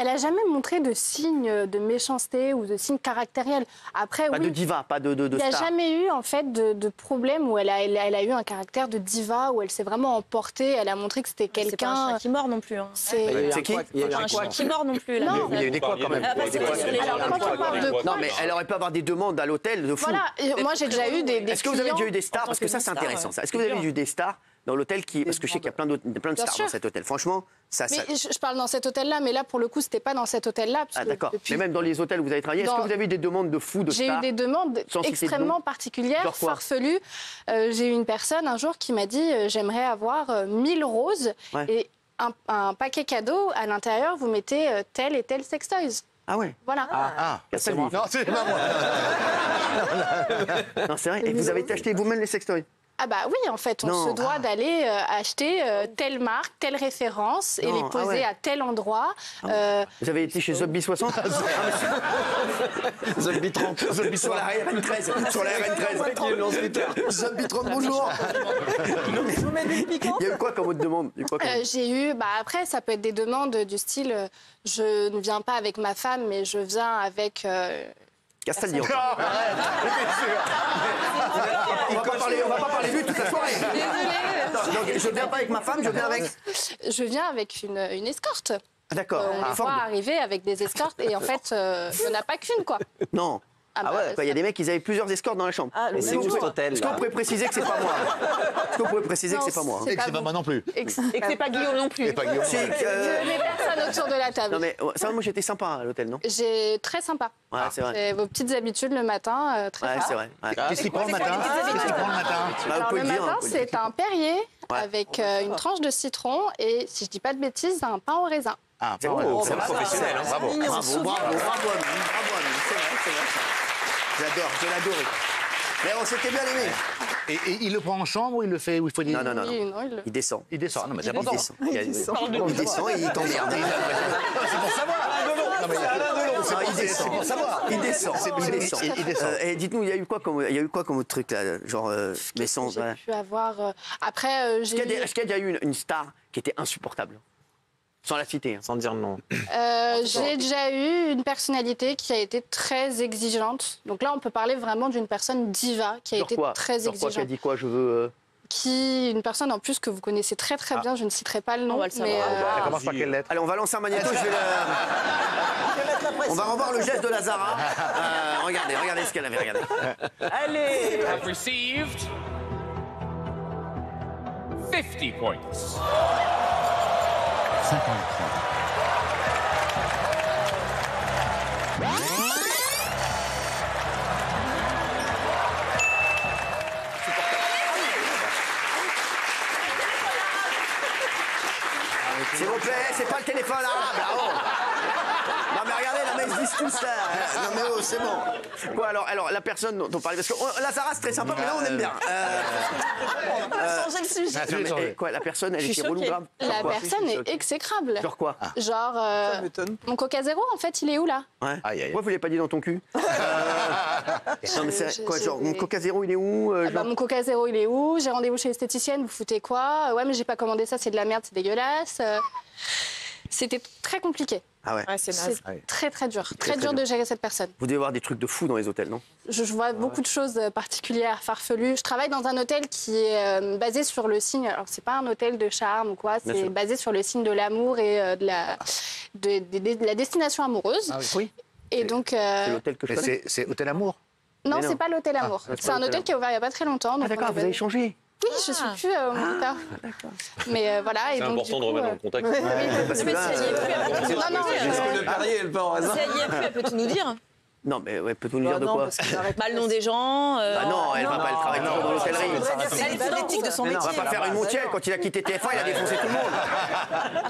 Elle a jamais montré de signes de méchanceté ou de signes caractériels. Après, pas de diva, pas de il n'y a star. jamais eu en fait de problème où elle a eu un caractère de diva, où elle s'est vraiment emportée. Elle a montré que c'était quelqu'un. C'est pas un chat qui mord non plus. Hein. C'est qui? Il y a un chat qui mord non plus. Là. Non. Il y a eu des quoi quand même. Alors, quand on parle de Non, mais elle aurait pu avoir des demandes à l'hôtel de fou. Voilà, et moi j'ai déjà eu des Est-ce que vous avez déjà eu des stars? en tant Parce que que ça, c'est star, intéressant. Ça. Est-ce que vous avez eu des stars dans l'hôtel qui... Parce que je sais qu'il y a plein de Bien stars sûr. dans cet hôtel. Franchement, ça... Mais je parle dans cet hôtel-là, mais là, pour le coup, c'était pas dans cet hôtel-là. Ah, d'accord. Mais même dans les hôtels où vous avez travaillé, est-ce que vous avez eu des demandes de fous, de J'ai stars? eu des demandes Sans citer de extrêmement nom. particulières, Genre quoi? farfelues. J'ai eu une personne un jour qui m'a dit j'aimerais avoir 1000 roses Ouais. et un paquet cadeau. À l'intérieur, vous mettez tel et tel sextoys. Ah ouais. Voilà. C'est moi. Non, c'est pas moi. Non, c'est vrai. Et vous avez été acheter vous-même les sextoys? Ah bah oui, en fait, on Non. se doit d'aller acheter telle marque, telle référence et Non, les poser ouais. à tel endroit. Vous avez été chez Zobby 60? Zobby 30. Zobby Sur la RN13. Sur la RN13. Zobby 30, bonjour. Il y a eu quoi comme autre demande? Il y a eu quoi comme- J'ai eu, après, ça peut être des demandes du style je ne viens pas avec ma femme, mais je viens avec. Castaldi. On va pas parler de lui toute la soirée. Désolée. Donc, je viens pas avec ma femme, je viens avec... Je viens avec une escorte. Ah, d'accord. On les Ford. voit arriver avec des escortes et en fait, il n'y en a pas qu'une, quoi. Non. Ah Ah bah, ouais, quoi, il y a des mecs, ils avaient plusieurs escortes dans la chambre. Ah, le C'est où cet hôtel? Est-ce que vous pouvez préciser que c'est pas moi? Est-ce que vous pouvez préciser que c'est pas moi? Et que c'est pas vous. moi non plus. Et que Et que c'est pas Guillaume non plus. Et pas Guillaume. C'est que- les personnes autour de la table. Non mais ça, moi j'étais sympa à l'hôtel, non? J'ai très sympa. Ouais, c'est vrai. C'est vos petites habitudes le matin, très Ouais, sympa. c'est vrai. Ouais. Qu'est-ce qu'il prend le matin? Qu'est-ce qu'il prend le matin? Bah, vous Alors pouvez le le dire, matin, hein, vous pouvez le c'est un Perrier Ouais. avec une tranche de citron et, si je dis pas de bêtises, un pain au raisin. Ah, dire. bravo. Oh, C'est bah, professionnel, hein, bravo. mignon. Bravo, bravo, bravo à lui, bravo à lui. C'est vrai, c'est vrai. J'adore, je l'adore. Mais on s'était bien aimé. Et il le prend en chambre ou il le fait où il faut dire? Non, non, non. Oui, non, il le- Il descend. Il descend. Non, mais c'est Il important. descend. Il descend et il t'emmerde. C'est pour savoir. Non, mais Il descend. c'est pour savoir. Il descend. Il descend. Il descend. Et dites-nous, il y a eu quoi comme autre truc là, genre mais sans. J'ai Voilà. pu avoir. Après, Est-ce j'ai qu'il y a eu- est-ce qu'il y a déjà eu une star qui était insupportable? Sans la citer. Hein. Sans dire non. j'ai déjà eu une personnalité qui a été très exigeante. Donc là, on peut parler vraiment d'une personne diva qui a Sur été quoi? très Sur quoi? Qui a exigeante. dit quoi? Je veux. Une personne en plus que vous connaissez très très bien, je ne citerai pas le nom. On va le savoir. Ça commence par quelle lettre? Allez, on va lancer un magnéto. Je vais On va revoir le geste de Lazara. Regardez ce qu'elle avait. Regardez. Allez. have received 50 points. 50 points. S'il vous plaît, c'est pas le téléphone arabe, là-haut. Non mais regardez, la mec, ils disent tous ça. Non mais oh, c'est bon. Quoi alors la personne dont on parlait, parce que Lazara c'est très sympa, mais là on aime bien. On va changer le sujet. Non, mais, quoi, la personne, elle Je suis était relou choquée. grave. Sur La quoi personne est exécrable. Sur quoi? Genre, mon Coca Zéro, en fait, il est où là? Ouais. Aïe, aïe, aïe. Pourquoi vous l'avez pas dit dans ton cul? Non mais c'est quoi, genre mon Coca Zéro il est où? Genre- Mon Coca Zéro, il est où? J'ai rendez-vous chez l'esthéticienne, vous foutez quoi? Ouais, mais j'ai pas commandé ça, c'est de la merde, c'est dégueulasse. C'était très compliqué. Ah ouais. Ouais, c'est naze. C'est très très dur. Très très dur dur. de gérer cette personne. Vous devez voir des trucs de fou dans les hôtels, non? Je vois beaucoup de choses particulières, farfelues. Je travaille dans un hôtel qui est basé sur le signe. Alors, c'est pas un hôtel de charme ou quoi, Bien c'est sûr. basé sur le signe de l'amour et de la destination amoureuse. Oui. Et donc. C'est l'hôtel que je Mais connais. c'est Hôtel Amour. Non, Mais non. c'est pas l'hôtel Amour. c'est C'est pas un l'hôtel hôtel qui est ouvert il y a pas très longtemps. Ah donc d'accord, on est vous avez basé- changé. Oui, je suis plus au moniteur. Mais voilà. et C'est donc, important du de coup, remettre dans le contexte. Parce que Mais là, si elle y est plus, elle peut tout Non, non, nous dire. Le Perrier et le pain au raisin. Si elle y est plus, elle peut tout nous dire. non mais ouais, peut-on nous dire de non, quoi? parce qu'elle arrête pas le nom des gens. Ah non, elle va pas, elle travaille toujours dans l'hôtellerie. Elle est l'éthique de son On métier. va pas faire une montielle quand il a quitté TF1, il a défoncé tout le monde.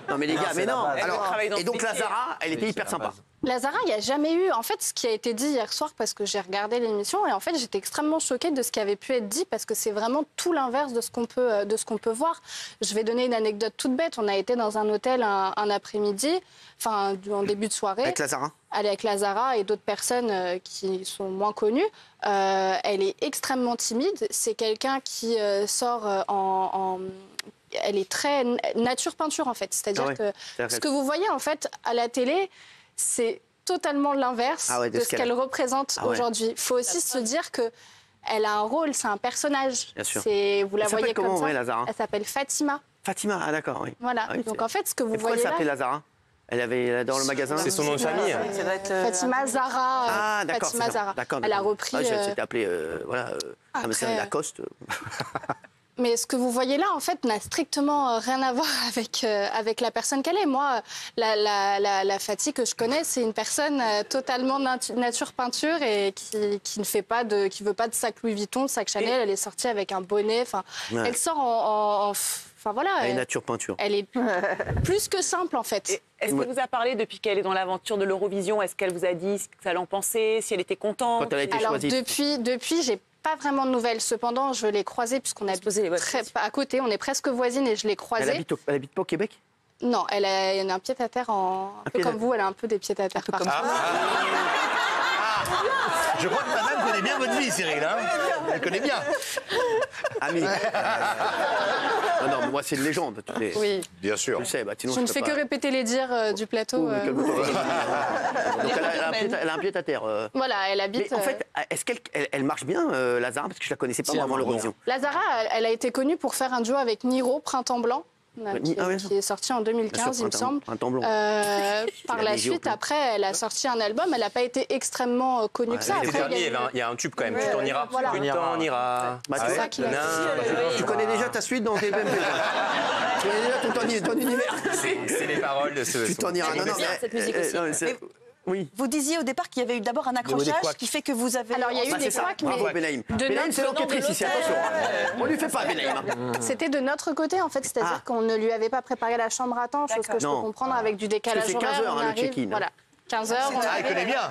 Non mais les gars, mais non. Alors, travaille dans et ce donc métier. Lazara, elle était hyper sympa. Lazara, il n'y a jamais eu. En fait, ce qui a été dit hier soir, parce que j'ai regardé l'émission, et en fait, j'étais extrêmement choquée de ce qui avait pu être dit, parce que c'est vraiment tout l'inverse de ce qu'on peut voir. Je vais donner une anecdote toute bête. On a été dans un hôtel un après-midi, enfin, en début de soirée. Avec Lazara. Avec Lazara et d'autres personnes qui sont moins connues. Elle est extrêmement timide. C'est quelqu'un qui sort elle est très nature peinture en fait. C'est-à-dire que ce que vous voyez en fait à la télé, c'est totalement l'inverse de ce qu'elle représente aujourd'hui. Il faut aussi se dire que elle a un rôle, c'est un personnage. Bien sûr. Vous la voyez comme ça. Lazara Elle s'appelle Fatima. Fatima, ah d'accord, oui. Voilà. Ah oui, donc en fait, ce que vous pourquoi voyez elle là. s'appelait Lazara? Elle avait dans le magasin. C'est son nom de famille. Ça doit être, Fatima Zahra. Ah d'accord. Fatima Zahra. D'accord. Elle a repris. C'était appelé mais c'est Lacoste. Mais ce que vous voyez là, en fait, n'a strictement rien à voir avec la personne qu'elle est. Moi, la Fatih que je connais, c'est une personne totalement nature peinture et qui ne fait pas qui veut pas de sac Louis Vuitton, de sac Chanel. Elle est sortie avec un bonnet. Enfin, elle sort enfin voilà. Elle est nature peinture. Elle est plus que simple en fait. Est-ce qu'elle vous a parlé depuis qu'elle est dans l'aventure de l'Eurovision? Est-ce qu'elle vous a dit ce qu'elle en pensait, si elle était contente? Quand elle a été Alors choisie. depuis, j'ai pas vraiment de nouvelles. Cependant, je l'ai croisée puisqu'on habite à côté. On est presque voisines et je l'ai croisée. Elle habite pas au Québec? Non, elle a un pied-à-terre un peu comme vous. Elle a un peu des pieds-à-terre partout. Je crois que madame connaît bien votre vie, Cyril. Hein, elle connaît bien. Ami. Non, mais moi, c'est une légende. Oui. Bien sûr. Je sais, sinon, Je ne fais que répéter les dires du plateau. Donc elle a un pied-à-terre. Voilà, elle habite. Mais en fait, est-ce qu'elle marche bien, Lazara? Parce que je la connaissais pas avant l'Eurovision. Lazara, elle a été connue pour faire un duo avec Niro, Printemps Blanc. Qui est sorti en 2015, il me semble. Par la suite, après, elle a sorti un album. Elle n'a pas été extrêmement connue que ça. Après, il y a un tube quand même. Tu t'en iras. Voilà. Tu t'en iras. C'est ça qu'il a fait. Tu connais déjà ta suite dans tes BMP. Tu connais déjà ton univers. C'est les paroles de ce. Tu t'en iras. Non, cette musique aussi. Oui. Vous disiez au départ qu'il y avait eu d'abord un accrochage qui fait que vous avez... Alors, il y a eu des couacs, mais... Bravo, Benaïm. Benaïm, c'est l'enquêtrice ici, attention. On lui fait pas, Benaïm. C'était de notre côté, en fait. C'est-à-dire qu'on ne lui avait pas préparé la chambre à temps, chose que je peux comprendre avec du décalage horaire. C'est 15 h le check-in. Voilà, 15 h. Ah, elle connaît bien.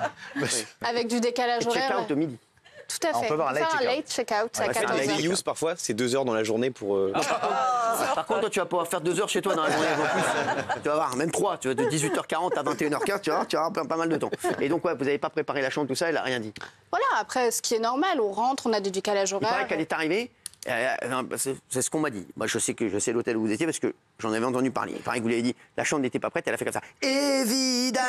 Avec du décalage horaire. Check-out de midi. Tout à fait. On peut avoir un late check-out à 14 Avec h. des use parfois, c'est 2 heures dans la journée pour. Par contre, toi, tu vas pouvoir faire 2 heures chez toi dans la journée en plus. Tu vas voir, même 3. Tu vas de 18h40 à 21h15, tu vas avoir pas mal de temps. Et donc, ouais, vous n'avez pas préparé la chambre, tout ça, elle n'a rien dit. Voilà, après, ce qui est normal, on rentre, on a du décalage Il horaire. paraît qu'elle est arrivée. C'est ce qu'on m'a dit. Moi, je sais l'hôtel où vous étiez parce que j'en avais entendu parler. Il paraît que vous l'avez dit, la chambre n'était pas prête, elle a fait comme ça. Évidemment.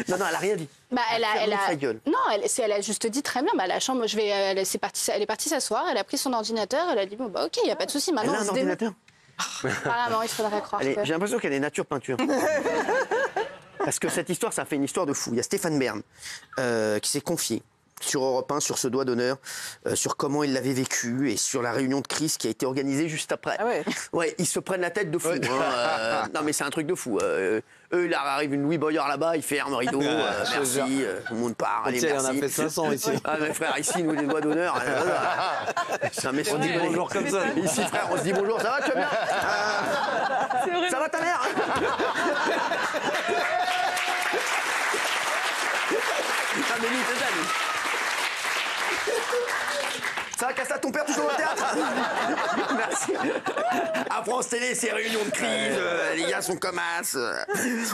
Non, elle a rien dit. Bah, elle sa gueule. Non, elle a juste dit très bien. Bah, la chambre, elle est partie s'asseoir. Elle a pris son ordinateur. Elle a dit bon bah ok, il y a pas de souci. Maintenant, Elle a un ordinateur. Apparemment, il faudrait croire. J'ai l'impression qu'elle est nature peinture. Parce que cette histoire, ça fait une histoire de fou. Il y a Stéphane Bern qui s'est confié sur Europe 1, sur ce doigt d'honneur, sur comment il l'avait vécu et sur la réunion de crise qui a été organisée juste après. Ah ouais. Ouais, ils se prennent la tête de fou. Non, mais c'est un truc de fou. Eux, il arrive une Louis Boyard là-bas, il ferme rideau, merci, tout le monde part, allez, merci. Il en a fait 500 ici. Ah, mais frère, ici, nous, les doigts d'honneur. On dit bonjour comme ça. Ici, frère, on se dit bonjour, ça va, tu vas bien Ça va ta mère Ah, mais lui, c'est ça, lui. Ça va, Casta, ton père toujours au théâtre? Merci. À France Télé, c'est réunion de crise, les gars sont comme as.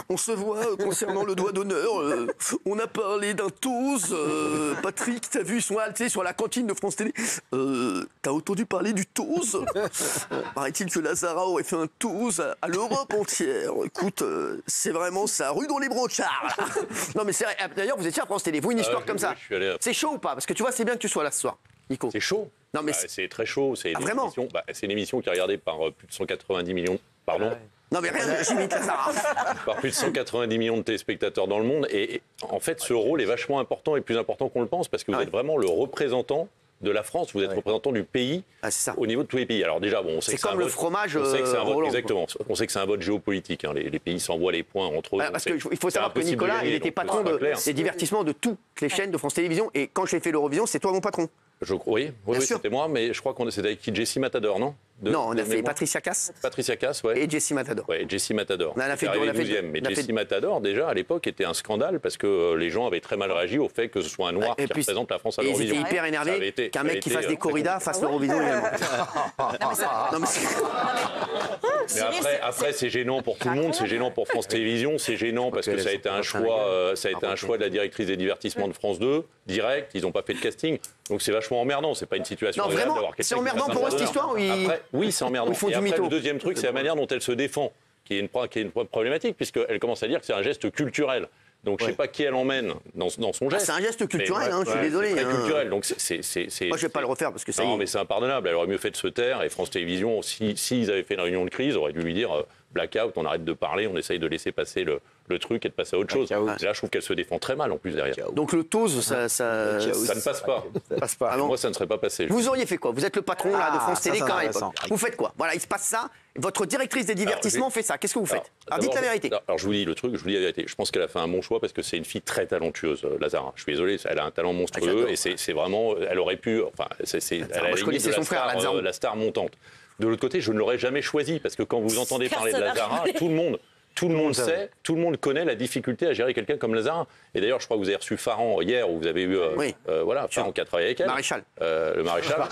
On se voit concernant le doigt d'honneur. On a parlé d'un toast. Patrick, t'as vu, ils sont altés sur la cantine de France Télé. T'as entendu parler du toast? Paraît-il que Lazara aurait fait un toast à l'Europe entière. Écoute, c'est vraiment ça, rue dans les bronchards. Non, mais c'est vrai. D'ailleurs, vous étiez à France Télé, vous, une histoire comme ça. C'est chaud ou pas? Parce que tu vois, c'est bien que tu sois là ce soir. Nico. C'est chaud. Non, mais c'est très chaud. C'est une émission qui est regardée par plus de 190 millions. Pardon. Non, mais rien, j'imite Lazara. Par plus de 190 millions de téléspectateurs dans le monde. Et en fait, ce rôle est vachement important et plus important qu'on le pense parce que vous êtes vraiment le représentant de la France. Vous êtes représentant du pays au niveau de tous les pays. Alors déjà, bon, on sait que c'est comme le fromage. On sait que c'est un vote, exactement. On sait que c'est un vote géopolitique. Hein. Les pays s'envoient les points entre eux. Parce qu'il faut savoir que Nicolas, il était patron des divertissements de toutes les chaînes de France Télévisions. Et quand j'ai fait l'Eurovision, c'est toi mon patron. Oui, c'était moi, mais je crois qu'on c'était avec Jessie Matador, non? Non, on a fait Patricia Cass. Patricia Cass, ouais. Et Jessie Matador. Ouais, Jessie Matador. On a fait 12e. Mais Jessie Matador, déjà, à l'époque, était un scandale parce que les gens avaient très mal réagi au fait que ce soit un noir qui représente la France à l'Eurovision. Ils étaient hyper énervés qu'un mec qui fasse des corridas fasse l'Eurovision également. Après, c'est gênant pour tout le monde, c'est gênant pour France Télévisions, c'est gênant parce que ça a été un choix de la directrice des divertissements de France 2, direct, ils n'ont pas fait de casting. Donc c'est vachement emmerdant, c'est pas une situation agréable d'avoir quelqu'un. C'est emmerdant pour eux cette histoire oui, c'est emmerdant. Et après, le deuxième truc, c'est la manière dont elle se défend, qui est une problématique, puisqu'elle commence à dire que c'est un geste culturel. Donc je ne sais pas qui elle emmène dans son geste. C'est un geste culturel, je suis désolé. C'est culturel, donc moi je ne vais pas le refaire parce que ça. Non, mais c'est impardonnable. Elle aurait mieux fait de se taire. Et France Télévisions, s'ils avaient fait une réunion de crise, aurait dû lui dire blackout, on arrête de parler, on essaye de laisser passer le truc et de passer à autre chose. Et là, je trouve qu'elle se défend très mal en plus derrière. Donc le TOS, ça ne passe pas. Moi, ça ne serait pas passé. Vous auriez fait quoi? Vous êtes le patron là, de France Télé quand même. Vous faites quoi? Voilà, il se passe ça. Votre directrice des divertissements fait ça. Qu'est-ce que vous faites? Alors dites la vérité. Alors je vous dis le truc, je vous dis la vérité. Je pense qu'elle a fait un bon choix parce que c'est une fille très talentueuse, Lazara. Je suis désolé, elle a un talent monstrueux et c'est vraiment, elle aurait pu, enfin, je connaissais son frère, la star montante. De l'autre côté, je ne l'aurais jamais choisi parce que quand vous entendez parler de Lazara, tout le monde sait, tout le monde connaît la difficulté à gérer quelqu'un comme Lazara. Et d'ailleurs, je crois que vous avez reçu Farhan hier, où vous avez eu Farhan qui a travaillé avec elle. Maréchal. Le maréchal.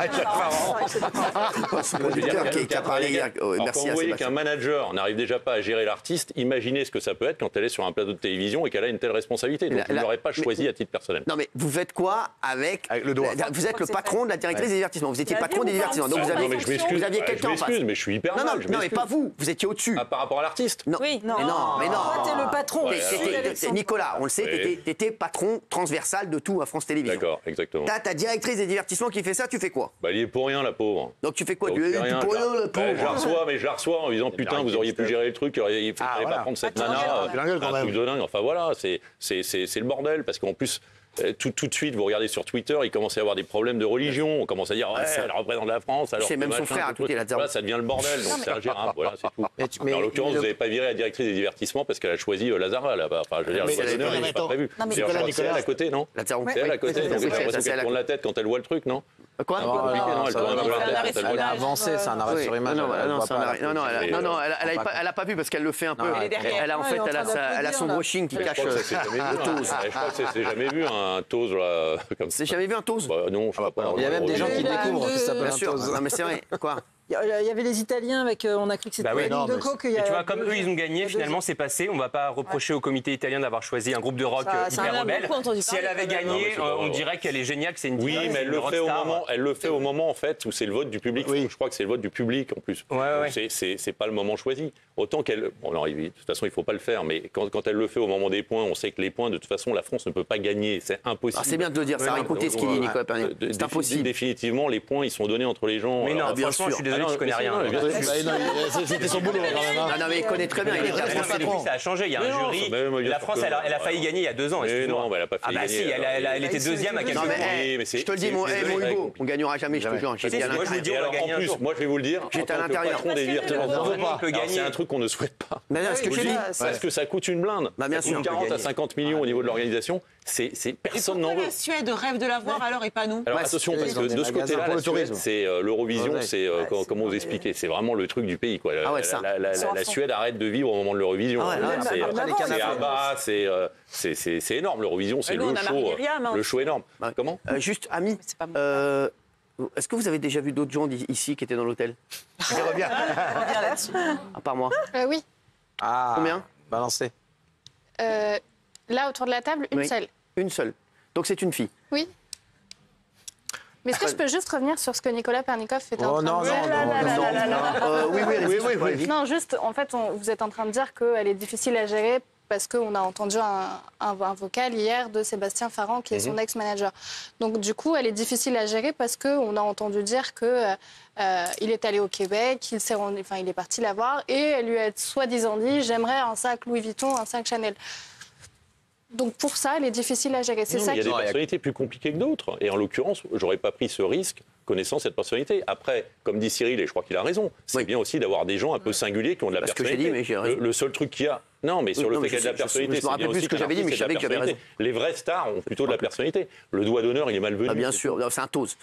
Qui a parlé hier. Quand vous voyez qu'un manager n'arrive déjà pas à gérer l'artiste, imaginez ce que ça peut être quand elle est sur un plateau de télévision et qu'elle a une telle responsabilité. Donc je ne l'aurais pas choisi à titre personnel. Non mais vous faites quoi avec le doigt? Vous êtes le patron de la directrice des divertissements. Vous étiez patron des divertissements. Donc vous aviez quelqu'un en face. Mais je suis hyper mal. Non mais pas vous. Vous étiez au-dessus. Par rapport à l'artiste. Oui, non. Mais non. T'es le patron. Nicolas, on le sait, t'étais patron transversal de tout à France Télévisions. D'accord, exactement. T'as ta directrice des divertissements qui fait ça, tu fais quoi? Il est pour rien, la pauvre. Donc tu fais quoi? Tu pour rien, la pauvre. Je la reçois en disant putain, vous auriez pu gérer le truc, il fallait pas prendre cette nana. Un truc de dingue. Enfin voilà, c'est le bordel parce qu'en plus. Tout de suite, vous regardez sur Twitter, il commence à y avoir des problèmes de religion. On commence à dire, elle représente la France. C'est même son frère à côté, là-dedans. Voilà, ça devient le bordel, donc c'est ingérable. Voilà, c'est tout. Mais en l'occurrence, vous n'avez pas viré la directrice des divertissements parce qu'elle a choisi Lazara. Enfin, je veux dire, le droit d'honneur, il n'est pas prévu. C'est elle à côté, non? C'est elle à côté, donc j'ai l'impression qu'elle tourne la tête quand elle voit le truc, non? Quoi? Elle a avancé, c'est un arrêt sur image. Non, elle a pas vu parce qu'elle le fait un peu. Elle a son brushing qui cache le TOS. Je crois que c'est jamais vu un TOS comme ça. C'est jamais vu un TOS? Non, je crois pas. Il y a même des gens qui découvrent que ça s'appelle un TOS. Non mais c'est vrai. Quoi? Il y avait les Italiens avec, on a cru que c'était de coke. Et tu vois, comme eux, ils ont gagné, finalement, c'est passé. On va pas reprocher au comité italien d'avoir choisi un groupe de rock hyper rebelle. Si elle avait gagné, on dirait qu'elle est géniale, que c'est une diva. Oui, mais elle le fait au moment, en fait, où c'est le vote du public. Je crois que c'est le vote du public, en plus. C'est pas le moment choisi. Autant qu'elle... Bon, non, de toute façon, il faut pas le faire, mais quand elle le fait au moment des points, on sait que les points, de toute façon, la France ne peut pas gagner. C'est impossible. C'est bien de le dire, ça a écouté ce qu'il dit, Nicolas Pernet. C'est impossible. Définitivement, les points, ils sont donnés entre les gens. Mais non, franchement, je suis désolé, tu connais rien. C'était son boulot quand même. Non mais il connaît très bien. Ça a changé, il y a un jury. La France, elle a failli gagner il y a 2 ans. Non, elle a pas failli gagner. Ah bah si, elle était deuxième à quelques mois. Je te le dis, mon Hugo, on gagnera jamais, je te jure. Moi, je vous dis, on va gagner un jour. Moi, je vais vous le dire. J'étais à l'intérieur. C'est un truc qu'on ne souhaite pas. Ce que je dis, parce que ça coûte une blinde. Bien sûr. 40 à 50 millions au niveau de l'organisation. Personne n'en veut. La Suède rêve de l'avoir alors et pas nous. Alors attention, parce que de ce côté-là, la Suède, c'est l'Eurovision, c'est comment vous expliquer, c'est vraiment le truc du pays, quoi. La Suède arrête de vivre au moment de l'Eurovision. C'est ABBA, c'est énorme. L'Eurovision, c'est le show énorme. Comment? Juste, Ami, est-ce que vous avez déjà vu d'autres gens ici qui étaient dans l'hôtel? Je reviens là-dessus. À part moi. Oui. Combien? Balancé. Là, autour de la table, une seule. Une seule. Donc c'est une fille. Oui. Mais est-ce que je peux juste revenir sur ce que Nicolas Pernikov était en train de dire? Oui. Non, juste, en fait, vous êtes en train de dire qu'elle est difficile à gérer parce qu'on a entendu un vocal hier de Sébastien Farhan, qui est son ex-manager. Donc, du coup, elle est difficile à gérer parce qu'on a entendu dire qu'il est allé au Québec, il est parti la voir, et elle lui a soi-disant dit « j'aimerais un sac Louis Vuitton, un sac Chanel ». Donc pour ça, elle est difficile à gérer. Il y a des personnalités plus compliquées que d'autres. Et en l'occurrence, j'aurais pas pris ce risque connaissant cette personnalité. Après, comme dit Cyril, et je crois qu'il a raison, c'est bien aussi d'avoir des gens un peu singuliers qui ont de la personnalité. Que j'ai dit, mais le seul truc qu'il y a... Non, mais sur le fait qu'il y a de la personnalité, je me rappelle plus ce que j'avais dit, mais je savais que j'avais raison. Les vraies stars ont plutôt de la personnalité. Le doigt d'honneur, il est malvenu. Bien sûr, c'est un TOS.